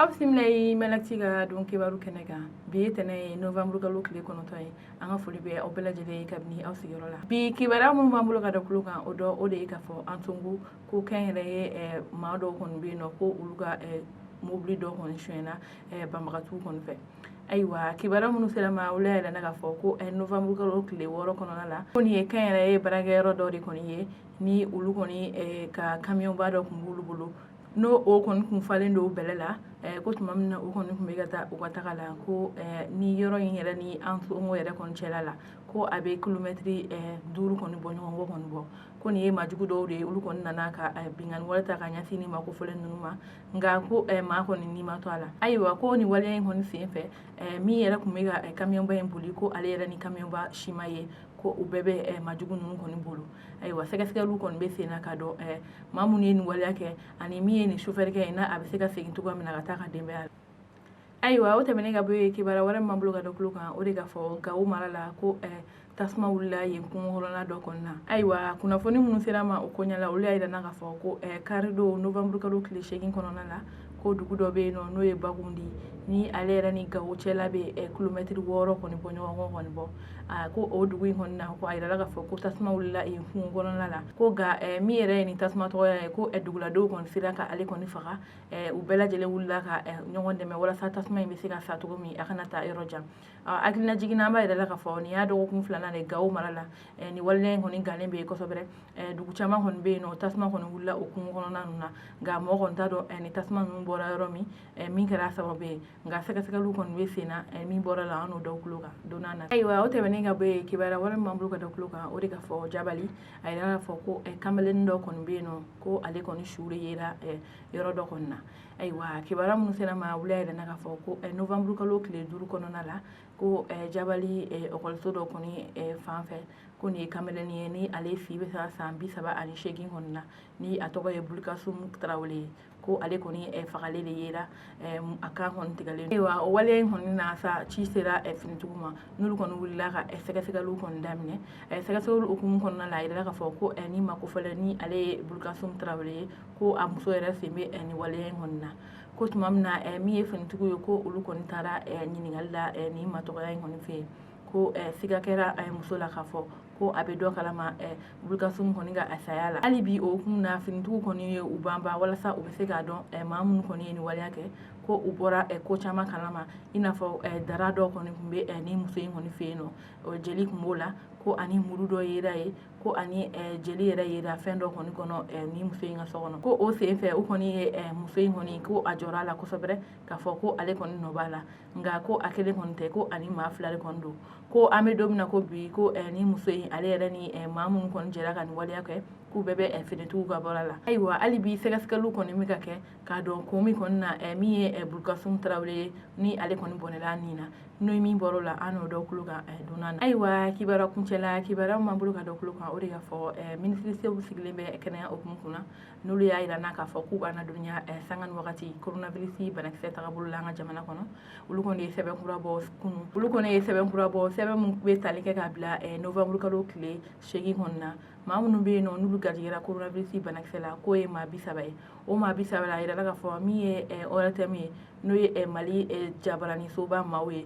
Bismillah melaktiga don kibaru kɛnɛga bi tɛnɛ novembre kalo tile kɔnɔntɔn ye an ka foli bɛ aw bɛɛ lajɛlen kabini aw sigiyɔrɔ la bi kibaruya minnu b'an bolo ka da kulo kan o de ye k'a fɔ an tungu ko kɛn yɛrɛ ye maa dɔw kɔni bɛ yen nɔ ko olu ka mobili dɔ kɔni suyɛnna banbagatu kɔni fɛ ayiwa kibaruya minnu sera ma olu yɛrɛ k'a fɔ ko novembre kalo tile 6 kɔnɔna la ko nin ye kɛn yɛrɛ ye baarakɛyɔrɔ dɔ de kɔni ye ni olu kɔni ka kamiyɔnba dɔ tun b'olu bolo n'o o kɔni kun falen don bɛlɛ la ko tuma min na o kɔni tun bɛ ka taa u ka taga la ko ni yɔrɔ in yɛrɛ ni an songo yɛrɛ kɔni cɛla la ko a bɛ kilomɛtiri 5 kɔni bɔ ɲɔgɔn kɔ kɔni bɔ ko nin ye maajugu dɔw de ye olu kɔni nana ka binkani wale ta ka ɲɛsin nin makofɔlen ninnu ma nka ko maa kɔni ni ma to a la ayiwa ko nin waleya in kɔni sen fɛ min yɛrɛ tun bɛ ka kamiyɔnba in boli ko ale yɛrɛ ni kamiyɔnba si ma ye ko u bɛɛ bɛ maajugu ninnu kɔni bolo ayiwa sɛgɛsɛgɛliw kɔni bɛ sen na ka dɔn maa minnu ye nin waleya kɛ ani min ye nin sofɛrikɛ ye n'a a bɛ se ka segin cogoya min na ka taa ka denbaya la ayiwa o tɛmɛnen ka bɔ yen kibaruya wɛrɛ min b'an bolo ka da kulo kan o de ka fɔ Gawo mara la ko tasuma wulila yen kungo kɔnɔna dɔ kɔnɔna na ayiwa kunnafoni minnu sera ma o ko ɲɛla olu y'a yira k'a fɔ ko karidon novembre kalo tile 8 kɔnɔna la ko dugu dɔ bɛ yen nɔ n'o ye Bagundi ni ale yɛrɛ ni Gawo cɛla bɛ kilomɛtiri 6 kɔni bɔ ɲɔgɔn kɔ kɔni bɔ ko o dugu in kɔni na ko a yirala k'a fɔ ko tasuma wulila yen kungo kɔnɔna la ko nka min yɛrɛ ye nin tasuma tɔgɔya ye ko duguladenw kɔni sera ka ale kɔni faga u bɛɛ lajɛlen wulila ka ɲɔgɔn dɛmɛ walasa tasuma in bɛ se ka sa cogo min a kana taa yɔrɔ jan hakilina jiginna an b'a yirala k'a fɔ nin y'a dɔgɔkun 2nan de Gawo mara la nin waleya in kɔni gannen bɛ yen kosɛbɛ dugu caman kɔni bɛ yen nɔ tasuma kɔni wulila o kungo kɔnɔna ninnu na nka mɔgɔ kɔni t'a dɔn ni tasuma ninnu bɔra yɔrɔ min kɛra sababu ye nka sɛgɛsɛgɛliw kɔni bɛ sen na min bɔra la an n'o dɔw tulo kan don n'a nataw ayiwa o tɛmɛnen ka bɔ yen kibaruya wɛrɛ min b'an bolo ka da kulo kan o de ka fɔ Jabali a yirala k'a fɔ ko kamalenin dɔ kɔni bɛ yen nɔ ko ale kɔni su de yera yɔrɔ dɔ kɔni na ayiwa kibaruya minnu sera ma olu y'a yira k'a fɔ ko novembre kalo tile 5 kɔnɔna la ko Jabali ekɔliso dɔ kɔni fan fɛ ko nin ye kamalenin ye ni ale si bɛ se ka san 38 kɔni na ni a tɔgɔ ye Bulkasum Tarawele ye ko ale kɔni fagalen de yera a kan kɔni tigɛlen ayiwa o waleya in kɔni na sa ci sera finitigiw ma n'olu kɔni wulila ka sɛgɛsɛgɛliw kɔni daminɛ sɛgɛsɛgɛliw hukumu kɔnɔna la a yirala k'a fɔ ko ni makofɔlen ni ale ye Bulkasum Tarawele ye ko a muso yɛrɛ sen bɛ nin waleya in kɔni na ko tuma min na min ye finitigiw ye ko olu kɔni taara ɲininkali la nin matɔgɔya in kɔni fɛ yen ko siga kɛra muso la k'a fɔ ko a bɛ dɔ kalama Bulkasum kɔni ka saya la hali bi o hukumu na finitigiw kɔni ye u banba walasa u bɛ se k'a dɔn maa minnu kɔni ye nin waleya kɛ ko u bɔra ko caman kalama i n'a fɔ dara dɔ kɔni tun bɛ nin muso in kɔni fɛ yen nɔ jeli tun b'o la ko ani muru dɔ yera ye ko ani jeli yɛrɛ yera fɛn dɔ kɔni kɔnɔ ni muso in ka so kɔnɔ ko o sen fɛ o kɔni ye muso in kɔni ko a jɔra a la kosɛbɛ k'a fɔ ko ale kɔni nɔ b'a la nka ko a kelen kɔni tɛ ko ani maa 2 de kɔni don ko an bɛ don min na ko bi ko ni muso in ale yɛrɛ ni maa minnu kɔni jɛra ka nin waleya kɛ k'u bɛɛ bɛ finitigiw ka bɔra la ayiwa hali bi sɛgɛsɛgɛliw kɔni bɛ ka kɛ k'a dɔn kun min kɔni na min ye Bulkasum Tarawele ye ni ale kɔni bɔnɛla nin na n'o ye min bɔra o la an n'o dɔw tulo kan don n'a nataw ayiwa kibaruya kuncɛla kibaruya min b'an bolo ka da kulo kan o de ka fɔ minisirisew sigilen bɛ kɛnɛya hukumu kunna n'olu y'a yira k'a fɔ k'u b'an ladɔnniya sanga ni wagati coronavirus banakisɛ tagabolo la an ka jamana kɔnɔ olu kɔni ye sɛbɛn kura bɔ kunun olu kɔni ye sɛbɛn kura bɔ sɛbɛn min bɛ tali kɛ k'a bila novembre kalo tile 8 kɔni na maa minnu bɛ yen nɔ n'olu garijɛgɛra coronavirus banakisɛ la k'o ye maa 30 ye o maa 30 la a yirala k'a fɔ min ye ORTM ye n'o ye Mali jabaranisoba maaw ye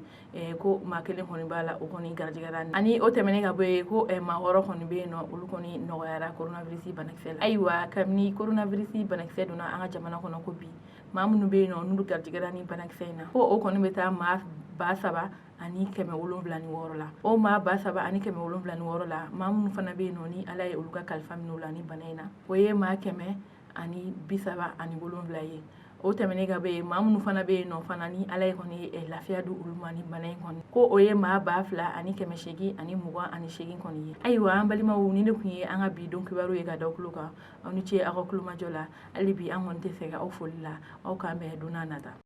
ko maa 1 kɔni b'a la o kɔni garijɛgɛra ani o tɛmɛnen ka bɔ yen ko maa 6 kɔni bɛ yen nɔ olu kɔni nɔgɔyara coronavirus banakisɛ la ayiwa kabini coronavirus banakisɛ donna an ka jamana kɔnɔ ko bi maa minnu bɛ yen nɔ n'olu garijɛgɛra ni banakisɛ in na ko o kɔni bɛ taa maa 3,000 ani 176 la o maa 3,000 ani 176 la maa minnu fana bɛ yen nɔ ni ala ye olu ka kalifa minɛ u la ni bana in na o ye maa 100 ani 37 ye o tɛmɛnen ka bɔ yen maa minnu fana bɛ yen nɔ fana ni ala ye kɔni lafiya di olu ma ni bana in kɔni ko o ye maa 2,000 ani 828 kɔni ye ayiwa an balimaw ni ne tun ye an ka bi don kibaru ye ka da kulo kan aw ni ce aw ka kulomajɔ la hali bi an kɔni tɛ sɛgɛn aw foli la aw k'an bɛn don n'a nata